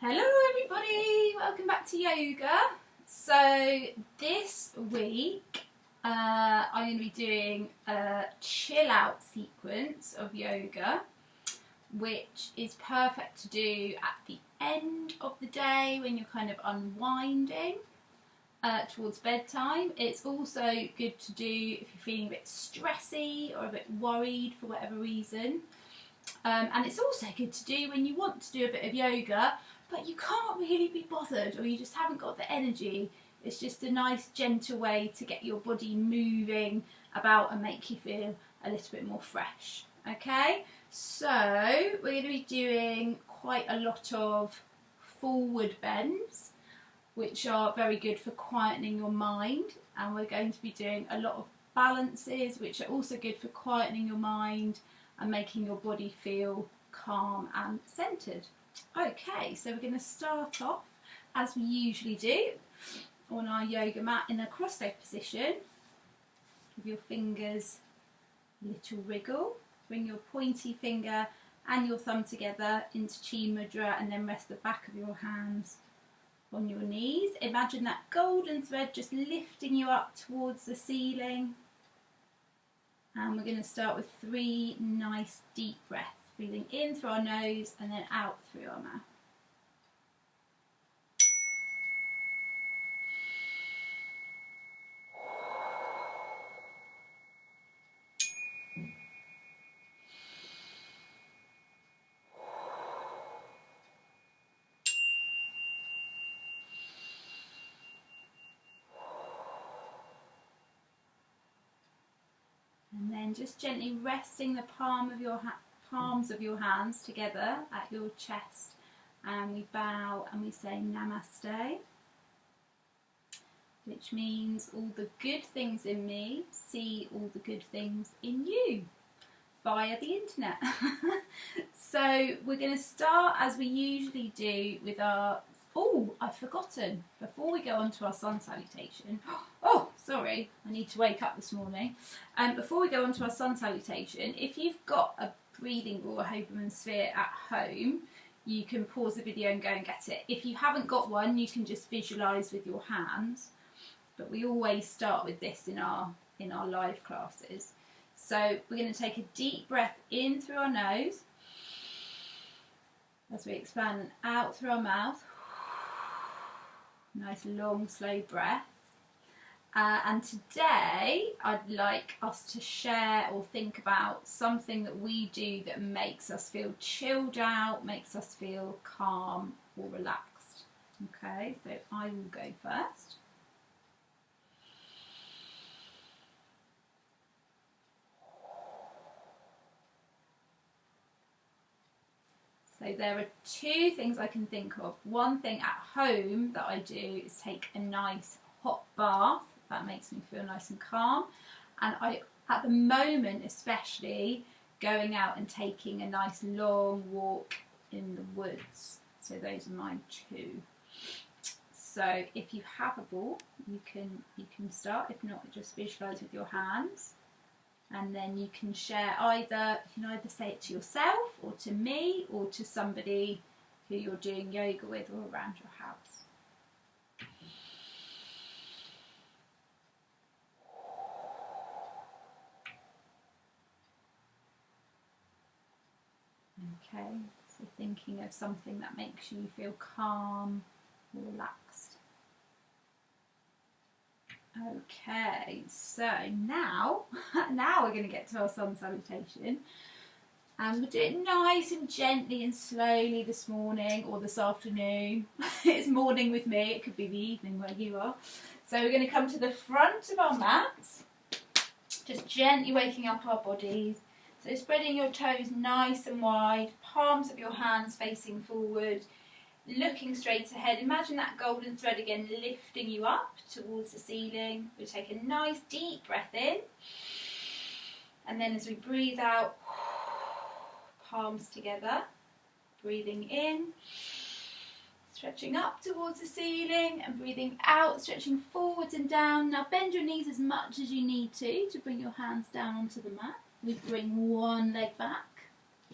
Hello everybody, welcome back to yoga. So this week I'm going to be doing a chill out sequence of yoga, which is perfect to do at the end of the day when you're kind of unwinding towards bedtime. It's also good to do if you're feeling a bit stressy or a bit worried for whatever reason. And it's also good to do when you want to do a bit of yoga but you can't really be bothered, or you just haven't got the energy. It's just a nice gentle way to get your body moving about and make you feel a little bit more fresh. Okay, so we're going to be doing quite a lot of forward bends, which are very good for quietening your mind, and we're going to be doing a lot of balances, which are also good for quietening your mind and making your body feel calm and centered. Okay, so we're going to start off as we usually do on our yoga mat in a cross-legged position. Give your fingers a little wriggle. Bring your pointy finger and your thumb together into Chi Mudra, and then rest the back of your hands on your knees. Imagine that golden thread just lifting you up towards the ceiling. And we're going to start with 3 nice deep breaths. Breathing in through our nose and then out through our mouth. And then just gently resting the palms of your hands together at your chest, and we bow and we say Namaste, which means all the good things in me see all the good things in you via the internet. So we're going to start as we usually do with our, I've forgotten, before we go on to our sun salutation, sorry, I need to wake up this morning. Before we go on to our sun salutation, if you've got a breathing ball or Hoberman sphere at home, you can pause the video and go and get it. If you haven't got one, you can just visualise with your hands, but we always start with this in our live classes. So we're going to take a deep breath in through our nose as we expand, and out through our mouth. Nice long slow breath. And today I'd like us to share or think about something that we do that makes us feel chilled out, makes us feel calm or relaxed. Okay, so I will go first. So there are 2 things I can think of. One thing at home that I do is take a nice hot bath. That makes me feel nice and calm. And I, at the moment especially, going out and taking a nice long walk in the woods. So those are my 2. So if you have a ball, you can start. If not, just visualise with your hands. And then you can share you can either say it to yourself or to me or to somebody who you're doing yoga with or around your house. Okay, so thinking of something that makes you feel calm or relaxed. Okay, so now we're going to get to our sun salutation, and we'll do it nice and gently and slowly this morning or this afternoon. It's morning with me, it could be the evening where you are. So we're going to come to the front of our mats, just gently waking up our bodies. So spreading your toes nice and wide, palms of your hands facing forward, looking straight ahead. Imagine that golden thread again lifting you up towards the ceiling. We take a nice deep breath in, and then as we breathe out, palms together, breathing in, stretching up towards the ceiling, and breathing out, stretching forwards and down. Now bend your knees as much as you need to bring your hands down onto the mat. We bring one leg back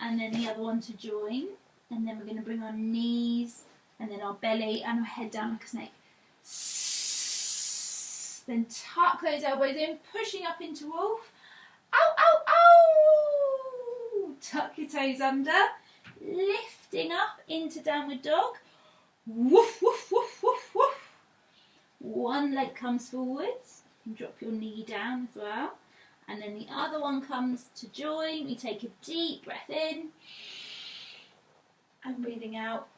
and then the other one to join, and then we're going to bring our knees and then our belly and our head down like a snake. Then tuck those elbows in, pushing up into wolf. Ow, ow, ow! Tuck your toes under, lifting up into downward dog. Woof, woof, woof, woof, woof. One leg comes forwards. You can drop your knee down as well. And then the other one comes to join. We take a deep breath in. And breathing out.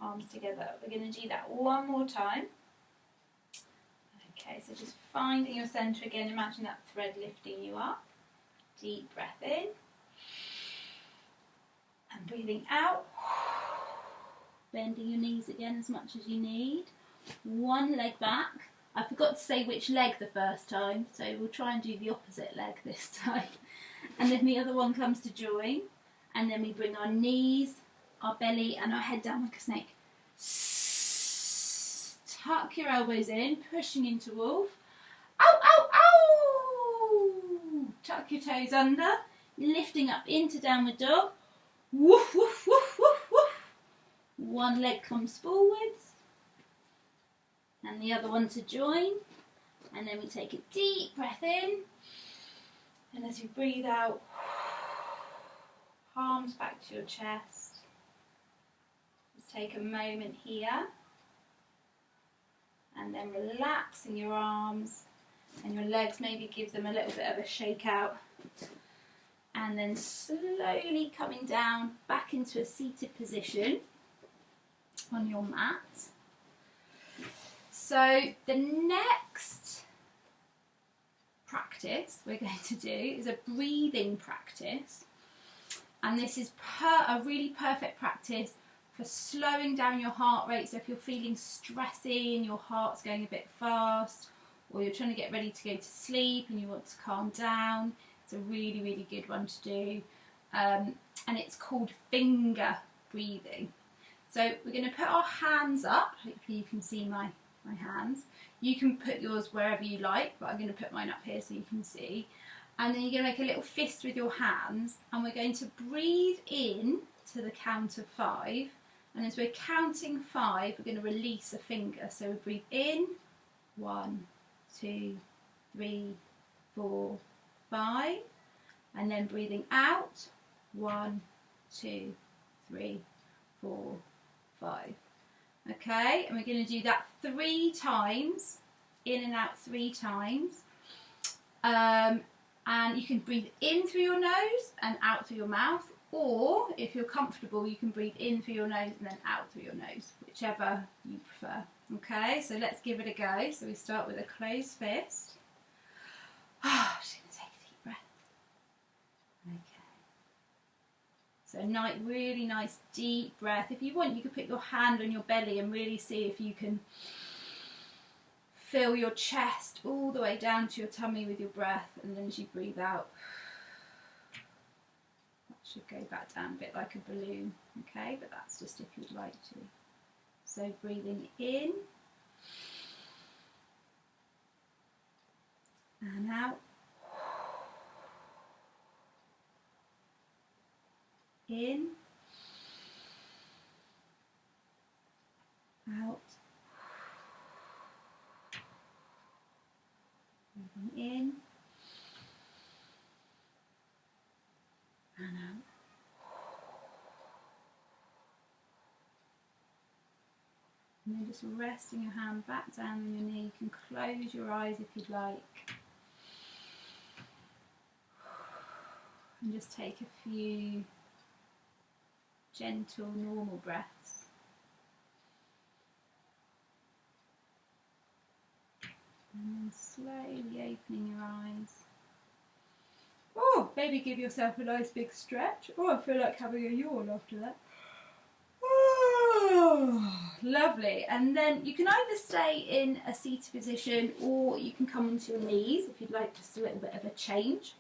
Palms together. We're going to do that one more time. Okay, so just finding your centre again. Imagine that thread lifting you up. Deep breath in. And breathing out. Bending your knees again as much as you need. One leg back. I forgot to say which leg the first time, so we'll try and do the opposite leg this time. And then the other one comes to join. And then we bring our knees, our belly and our head down like a snake. Tuck your elbows in, pushing into wolf. Ow, ow, ow! Tuck your toes under, lifting up into downward dog. Woof, woof, woof, woof, woof. One leg comes forwards. And the other one to join. And then we take a deep breath in. And as you breathe out, palms back to your chest. Just take a moment here. And then relaxing your arms and your legs, maybe give them a little bit of a shake out. And then slowly coming down back into a seated position on your mat. So the next practice we're going to do is a breathing practice. And this is a really perfect practice for slowing down your heart rate. So if you're feeling stressy and your heart's going a bit fast, or you're trying to get ready to go to sleep and you want to calm down, it's a really, really good one to do. And it's called finger breathing. So we're going to put our hands up. Hopefully you can see my hands. You can put yours wherever you like, but I'm going to put mine up here so you can see. And then you're going to make a little fist with your hands, and we're going to breathe in to the count of 5. And as we're counting 5, we're going to release a finger. So we breathe in, 1, 2, 3, 4, 5. And then breathing out, 1, 2, 3, 4, 5. Okay, and we're going to do that 3 times, in and out 3 times. And you can breathe in through your nose and out through your mouth, or if you're comfortable, you can breathe in through your nose and then out through your nose, whichever you prefer. Okay, so let's give it a go. So we start with a closed fist. Just going to take a deep breath. Okay. So really nice deep breath. If you want, you could put your hand on your belly and really see if you can feel your chest all the way down to your tummy with your breath, and then as you breathe out, that should go back down a bit like a balloon, okay? But that's just if you'd like to. So breathing in and out. In, out. Breathing in and out. And then just resting your hand back down on your knee. You can close your eyes if you'd like. And just take a few gentle, normal breaths. And then slowly opening your eyes. Oh, maybe give yourself a nice big stretch. Oh, I feel like having a yawn after that. Oh, lovely. And then you can either stay in a seated position or you can come onto your knees if you'd like just a little bit of a change.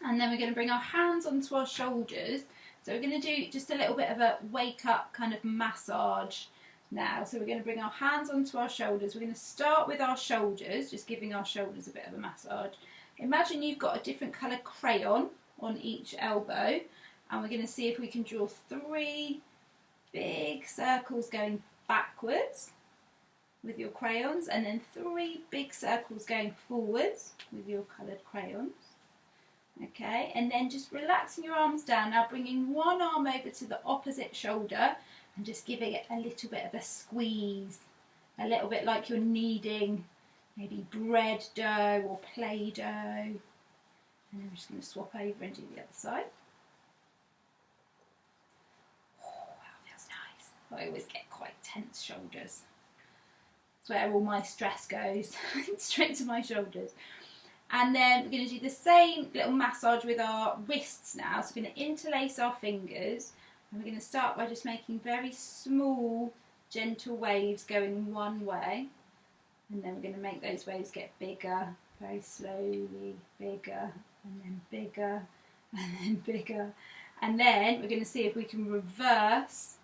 And then we're going to bring our hands onto our shoulders. So we're going to do just a little bit of a wake up kind of massage now. So we're going to bring our hands onto our shoulders. We're going to start with our shoulders, just giving our shoulders a bit of a massage. Imagine you've got a different colour crayon on each elbow, and we're going to see if we can draw 3 big circles going backwards with your crayons, and then 3 big circles going forwards with your coloured crayons. Okay, and then just relaxing your arms down, now bringing one arm over to the opposite shoulder and just giving it a little bit of a squeeze, a little bit like you're kneading maybe bread dough or play-doh. And then we're just going to swap over and do the other side. Oh, that feels nice. I always get quite tense shoulders. That's where all my stress goes, straight to my shoulders. And then we're going to do the same little massage with our wrists now. So we're going to interlace our fingers, and we're going to start by just making very small, gentle waves going one way. And then we're going to make those waves get bigger, very slowly, bigger, and then bigger, and then bigger. And then we're going to see if we can reverse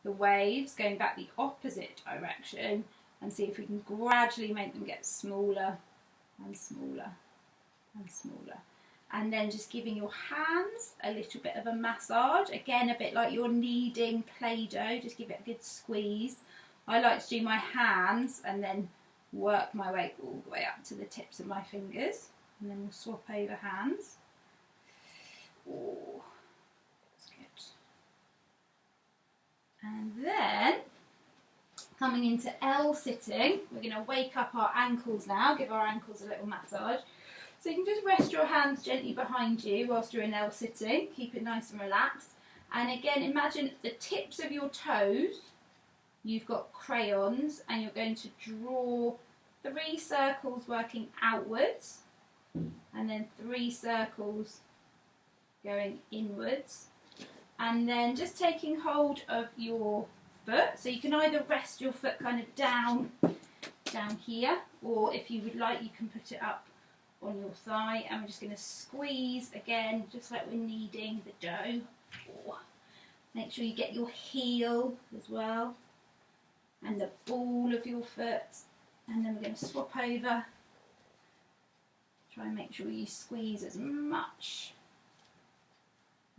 the waves going back the opposite direction and see if we can gradually make them get smaller and smaller and smaller. And then just giving your hands a little bit of a massage, again a bit like you're kneading play-doh, just give it a good squeeze. I like to do my hands and then work my way all the way up to the tips of my fingers, and then we'll swap over hands. Oh, that's good. And then coming into L sitting, we're going to wake up our ankles now, give our ankles a little massage. So you can just rest your hands gently behind you whilst you're in L sitting, keep it nice and relaxed. And again, imagine the tips of your toes, you've got crayons, and you're going to draw 3 circles working outwards, and then 3 circles going inwards. And then just taking hold of your foot, so you can either rest your foot kind of down here, or if you would like you can put it up on your thigh, and we're just going to squeeze again just like we're kneading the dough. Make sure you get your heel as well and the ball of your foot, and then we're going to swap over. Try and make sure you squeeze as much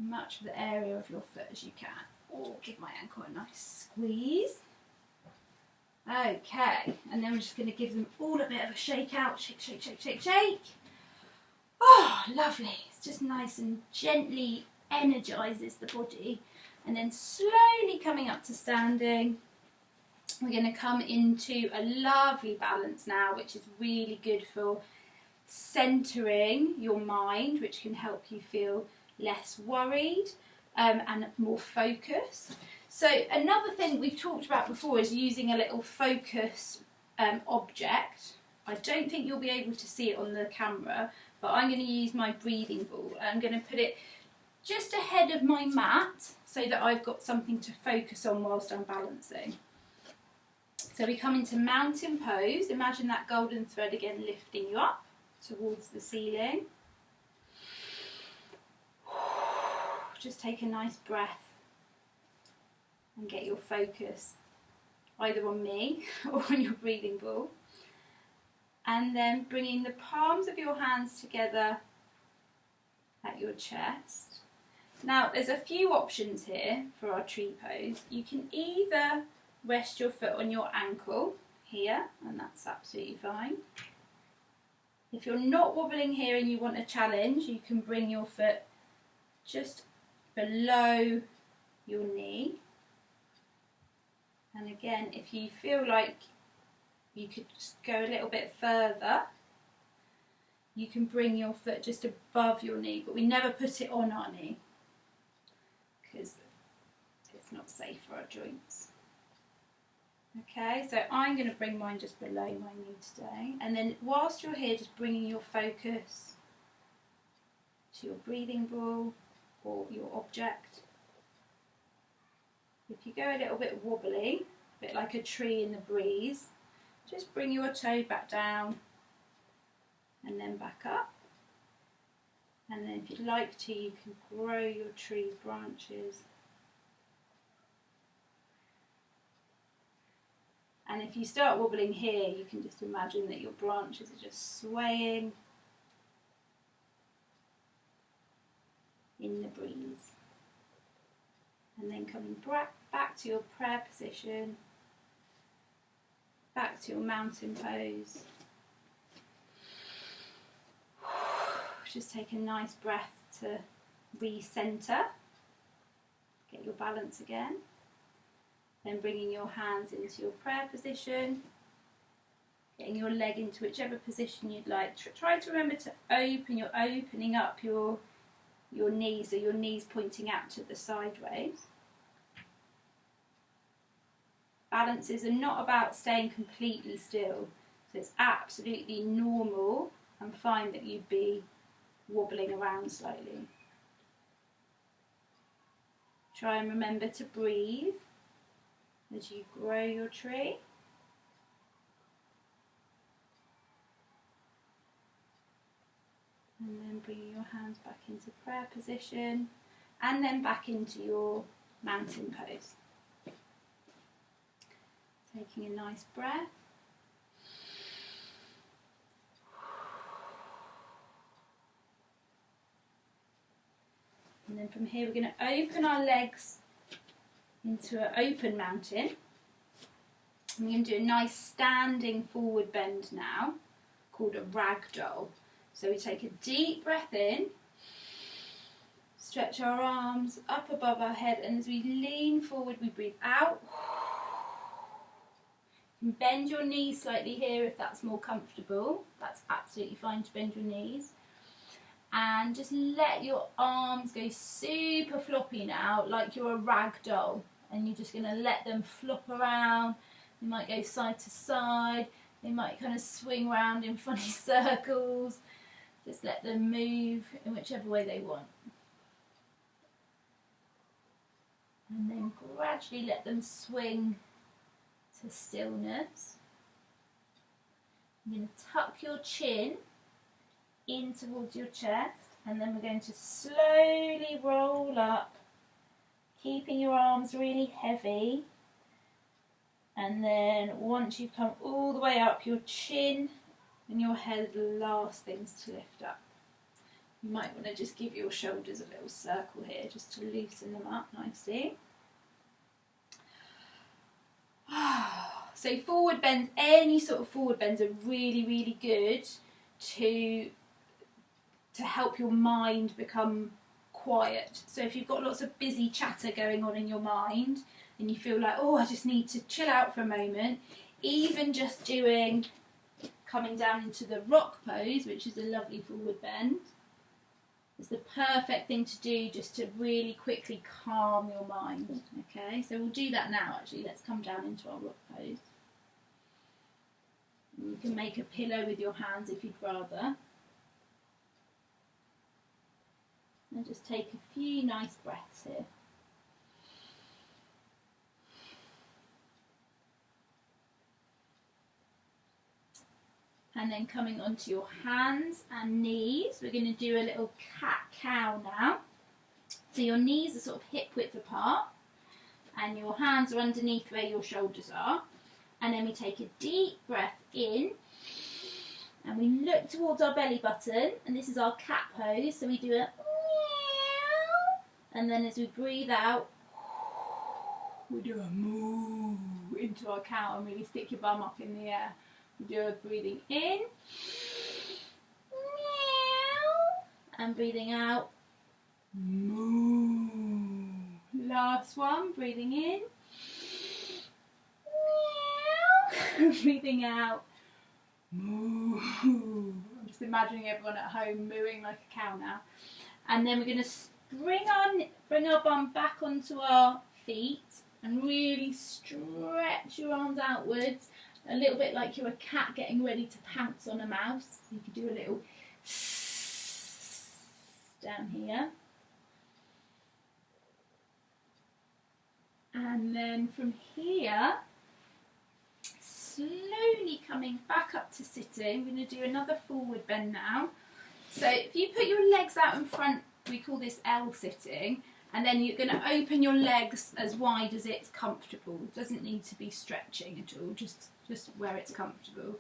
of the area of your foot as you can. Oh, give my ankle a nice squeeze. Okay, and then we're just going to give them all a bit of a shake out. Shake, shake, shake, shake, shake. Oh, lovely. It's just nice and gently energises the body. And then slowly coming up to standing, we're going to come into a lovely balance now, which is really good for centering your mind, which can help you feel less worried and more focused. So another thing we've talked about before is using a little focus object. I don't think you'll be able to see it on the camera, but I'm going to use my breathing ball. I'm going to put it just ahead of my mat so that I've got something to focus on whilst I'm balancing. So we come into mountain pose. Imagine that golden thread again lifting you up towards the ceiling. Just take a nice breath and get your focus either on me or on your breathing ball. And then bringing the palms of your hands together at your chest. Now there's a few options here for our tree pose. You can either rest your foot on your ankle here, and that's absolutely fine. If you're not wobbling here and you want a challenge, you can bring your foot just below your knee. And again, if you feel like you could just go a little bit further, you can bring your foot just above your knee, but we never put it on our knee because it's not safe for our joints. Okay, so I'm going to bring mine just below my knee today. And then whilst you're here, just bringing your focus to your breathing ball or your object. If you go a little bit wobbly, a bit like a tree in the breeze, just bring your toe back down and then back up. And then if you'd like to, you can grow your tree branches. And if you start wobbling here, you can just imagine that your branches are just swaying in the breeze. And then coming back to your prayer position, back to your mountain pose. Just take a nice breath to re-center, get your balance again. Then bringing your hands into your prayer position, getting your leg into whichever position you'd like. Try to remember to you're opening up your knees, so your knees pointing out to the sideways. Balances are not about staying completely still, so it's absolutely normal and fine that you'd be wobbling around slightly. Try and remember to breathe as you grow your tree. And then bringing your hands back into prayer position and then back into your mountain pose. Taking a nice breath. And then from here we're going to open our legs into an open mountain. And we're going to do a nice standing forward bend now, called a ragdoll. So we take a deep breath in, stretch our arms up above our head, and as we lean forward we breathe out. You can bend your knees slightly here if that's more comfortable. That's absolutely fine to bend your knees. And just let your arms go super floppy now, like you're a rag doll. And you're just going to let them flop around. They might go side to side. They might kind of swing around in funny circles. Just let them move in whichever way they want. And then gradually let them swing to stillness. You're going to tuck your chin in towards your chest, and then we're going to slowly roll up, keeping your arms really heavy. And then once you've come all the way up, your chin and your head are the last things to lift up. You might want to just give your shoulders a little circle here just to loosen them up nicely. So forward bends, any sort of forward bends are really, really good to help your mind become quiet. So if you've got lots of busy chatter going on in your mind and you feel like, oh, I just need to chill out for a moment, even just coming down into the rock pose, which is a lovely forward bend, is the perfect thing to do just to really quickly calm your mind. Okay, so we'll do that now actually. Let's come down into our rock pose. And you can make a pillow with your hands if you'd rather. And just take a few nice breaths here. And then coming onto your hands and knees, we're going to do a little cat-cow now. So your knees are sort of hip width apart and your hands are underneath where your shoulders are. And then we take a deep breath in and we look towards our belly button, and this is our cat pose. So we do a meow, and then as we breathe out, we do a moo into our cow and really stick your bum up in the air. We do a breathing in, meow, and breathing out, moo. Last one, breathing in, meow, breathing out, moo. I'm just imagining everyone at home mooing like a cow now. And then we're going to bring our bum back onto our feet and really stretch your arms outwards, a little bit like you're a cat getting ready to pounce on a mouse. You could do a little down here. And then from here, slowly coming back up to sitting, we're going to do another forward bend now. So if you put your legs out in front, we call this L sitting, and then you're going to open your legs as wide as it's comfortable. It doesn't need to be stretching at all, just where it's comfortable.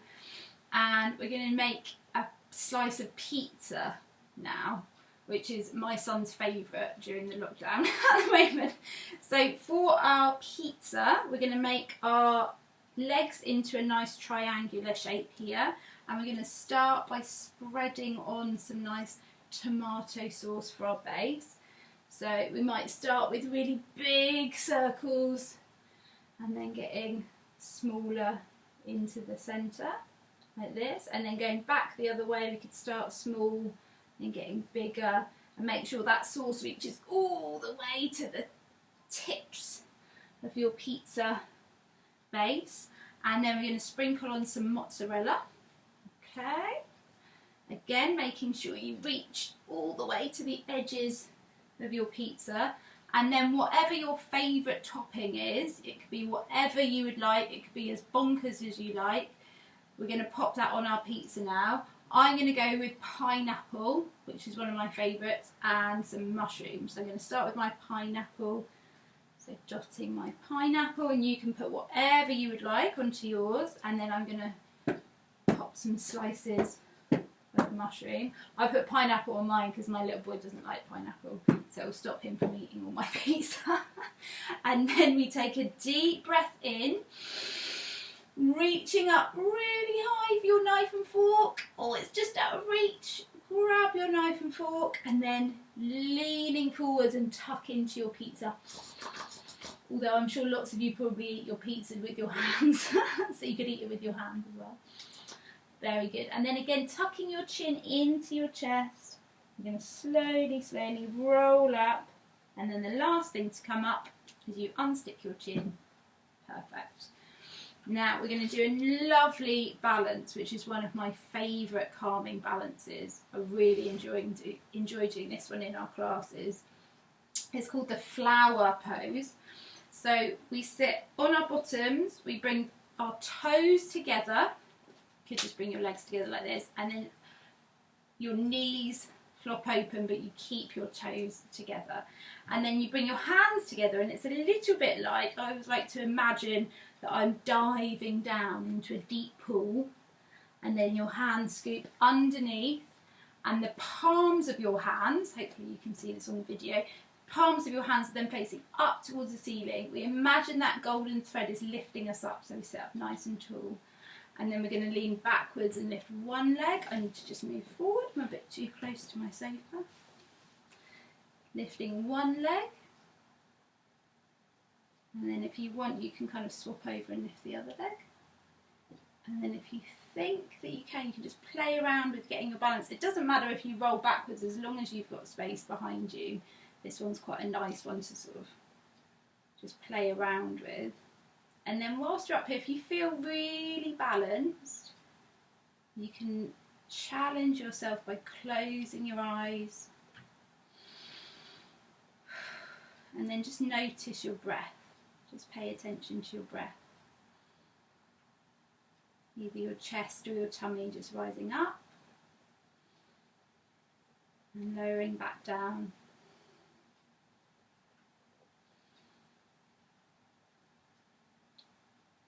And we're going to make a slice of pizza now. which is my son's favourite during the lockdown at the moment. So for our pizza, we're going to make our legs into a nice triangular shape here, and we're going to start by spreading on some nice tomato sauce for our base. So we might start with really big circles and then getting smaller into the centre like this, and then going back the other way we could start small and getting bigger, and make sure that sauce reaches all the way to the tips of your pizza base. And then we're going to sprinkle on some mozzarella. Okay, again making sure you reach all the way to the edges of your pizza, and then whatever your favourite topping is, it could be whatever you would like, it could be as bonkers as you like. We're going to pop that on our pizza now. I'm going to go with pineapple, which is one of my favourites, and some mushrooms. So I'm going to start with my pineapple, so dotting my pineapple, and you can put whatever you would like onto yours, and then I'm going to pop some slices of mushroom. I put pineapple on mine because my little boy doesn't like pineapple, so it'll stop him from eating all my pizza. And then we take a deep breath in, reaching up really high for your knife and fork. Oh, it's just out of reach. Grab your knife and fork, and then leaning forwards and tuck into your pizza. Although I'm sure lots of you probably eat your pizza with your hands, so you could eat it with your hands as well. Very good. And then again, tucking your chin into your chest. You're going to slowly, slowly roll up, and then the last thing to come up is you unstick your chin. Perfect. Now we're going to do a lovely balance, which is one of my favourite calming balances. I really enjoy doing this one in our classes. It's called the flower pose. So we sit on our bottoms, we bring our toes together. You could just bring your legs together like this, and then your knees flop open, but you keep your toes together. And then you bring your hands together, and it's a little bit like, I always like to imagine that I'm diving down into a deep pool, and then your hands scoop underneath, and the palms of your hands, hopefully you can see this on the video, palms of your hands are then facing up towards the ceiling. We imagine that golden thread is lifting us up, so we sit up nice and tall. And then we're going to lean backwards and lift one leg. I need to just move forward, I'm a bit too close to my sofa. Lifting one leg. And then if you want, you can kind of swap over and lift the other leg. And then if you think that you can just play around with getting your balance. It doesn't matter if you roll backwards, as long as you've got space behind you. This one's quite a nice one to sort of just play around with. And then whilst you're up here, if you feel really balanced, you can challenge yourself by closing your eyes. And then just notice your breath. Just pay attention to your breath. Either your chest or your tummy just rising up and lowering back down.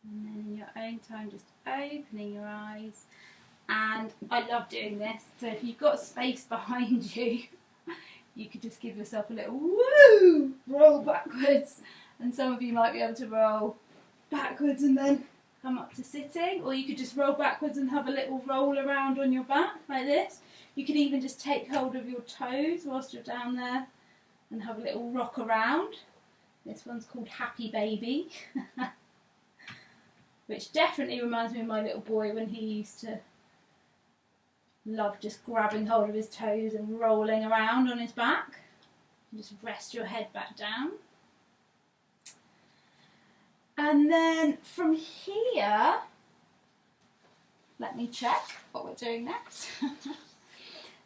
And then in your own time, just opening your eyes. And I love doing this. So if you've got space behind you, you could just give yourself a little woo, roll backwards. And some of you might be able to roll backwards and then come up to sitting. Or you could just roll backwards and have a little roll around on your back like this. You could even just take hold of your toes whilst you're down there and have a little rock around. This one's called Happy Baby. Which definitely reminds me of my little boy when he used to love just grabbing hold of his toes and rolling around on his back. Just rest your head back down. And then from here, let me check what we're doing next.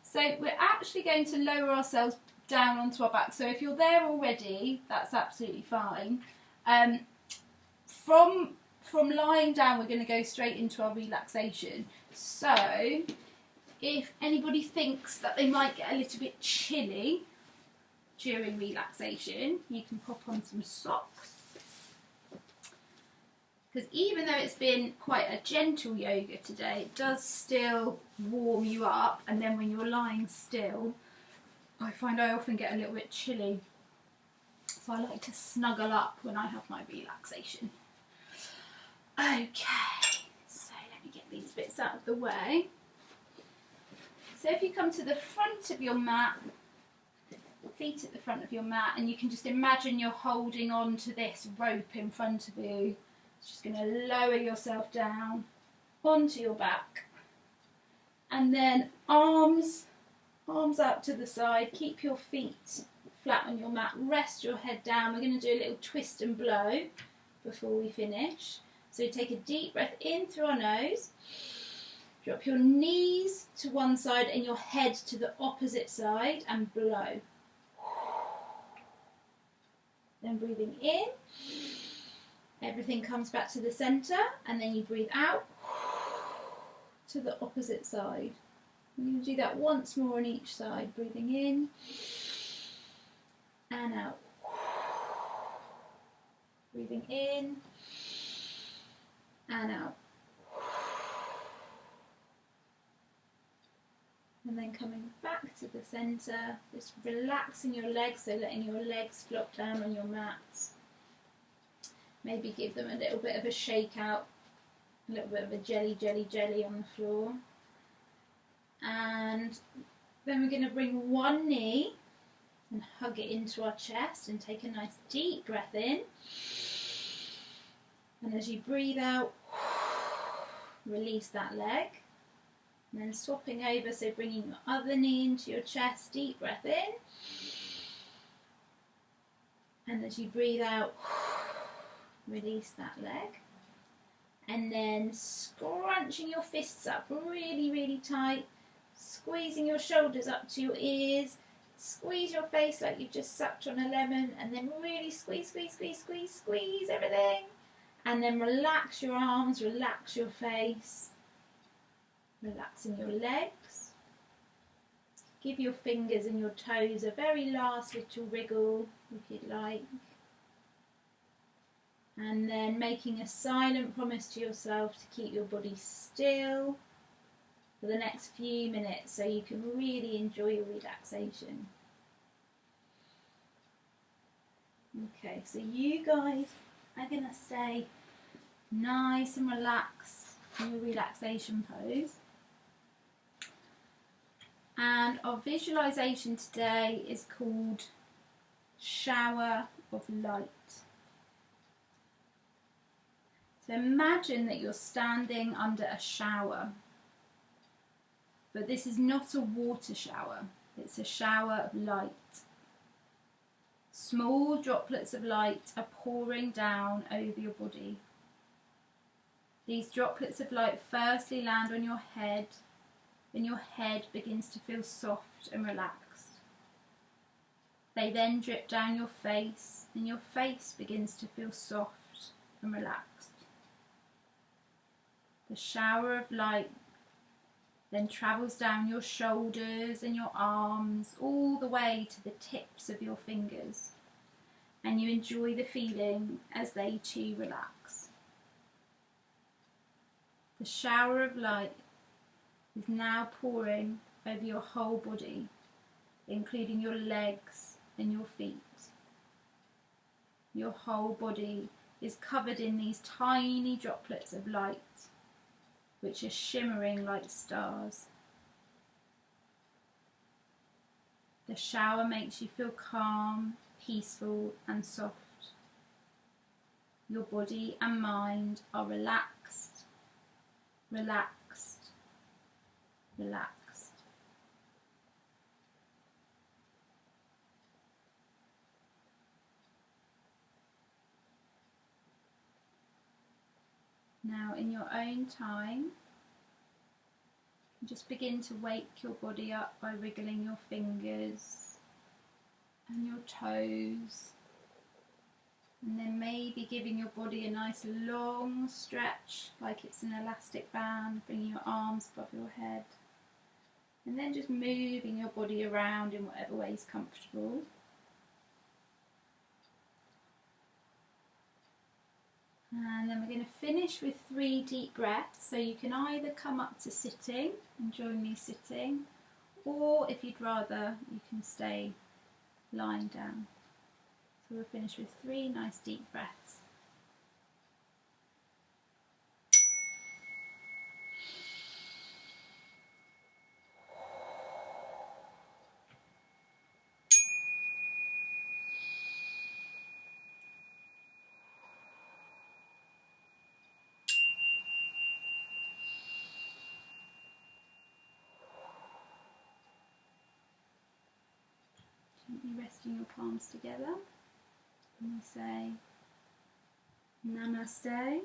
So we're actually going to lower ourselves down onto our back. So if you're there already, that's absolutely fine. From lying down, we're going to go straight into our relaxation. So if anybody thinks that they might get a little bit chilly during relaxation, you can pop on some socks. Because even though it's been quite a gentle yoga today, it does still warm you up. And then when you're lying still, I find I often get a little bit chilly, so I like to snuggle up when I have my relaxation. Okay, so let me get these bits out of the way. So if you come to the front of your mat, feet at the front of your mat, and you can just imagine you're holding on to this rope in front of you. It's just going to lower yourself down onto your back. And then arms out to the side. Keep your feet flat on your mat. Rest your head down. We're going to do a little twist and blow before we finish. So take a deep breath in through our nose. Drop your knees to one side and your head to the opposite side and blow. Then breathing in, everything comes back to the centre, and then you breathe out to the opposite side. We're going to do that once more on each side, breathing in and out. Breathing in and out. And then coming back to the centre, just relaxing your legs, so letting your legs flop down on your mats. Maybe give them a little bit of a shake out, a little bit of a jelly on the floor. And then we're going to bring one knee and hug it into our chest and take a nice deep breath in. And as you breathe out, release that leg. And then swapping over, so bringing your other knee into your chest, deep breath in. And as you breathe out, release that leg. And then scrunching your fists up really, really tight, squeezing your shoulders up to your ears, squeeze your face like you've just sucked on a lemon, and then really squeeze everything. And then relax your arms, relax your face. Relaxing your legs. Give your fingers and your toes a very last little wriggle if you'd like. And then making a silent promise to yourself to keep your body still for the next few minutes so you can really enjoy your relaxation. Okay, so you guys are going to stay nice and relaxed in your relaxation pose. And our visualization today is called Shower of Light. So imagine that you're standing under a shower, but this is not a water shower, it's a shower of light. Small droplets of light are pouring down over your body. These droplets of light firstly land on your head. Then your head begins to feel soft and relaxed. They then drip down your face, and your face begins to feel soft and relaxed. The shower of light then travels down your shoulders and your arms, all the way to the tips of your fingers, and you enjoy the feeling as they too relax. The shower of light is now pouring over your whole body, including your legs and your feet. Your whole body is covered in these tiny droplets of light, which are shimmering like stars. The shower makes you feel calm, peaceful and soft. Your body and mind are relaxed, relaxed. Now, in your own time, just begin to wake your body up by wriggling your fingers and your toes, and then maybe giving your body a nice long stretch like it's an elastic band, bringing your arms above your head. And then just moving your body around in whatever way is comfortable. And then we're going to finish with 3 deep breaths. So you can either come up to sitting and join me sitting, or if you'd rather, you can stay lying down. So we'll finish with 3 nice deep breaths. Gently resting your palms together, and we'll say Namaste.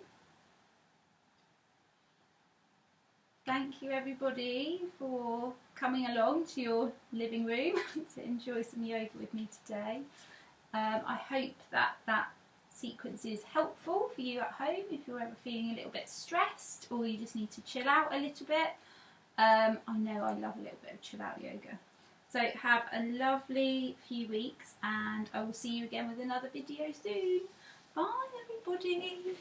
Thank you everybody for coming along to your living room to enjoy some yoga with me today. I hope that sequence is helpful for you at home if you're ever feeling a little bit stressed or you just need to chill out a little bit. I know I love a little bit of chill out yoga. So have a lovely few weeks, and I will see you again with another video soon. Bye everybody.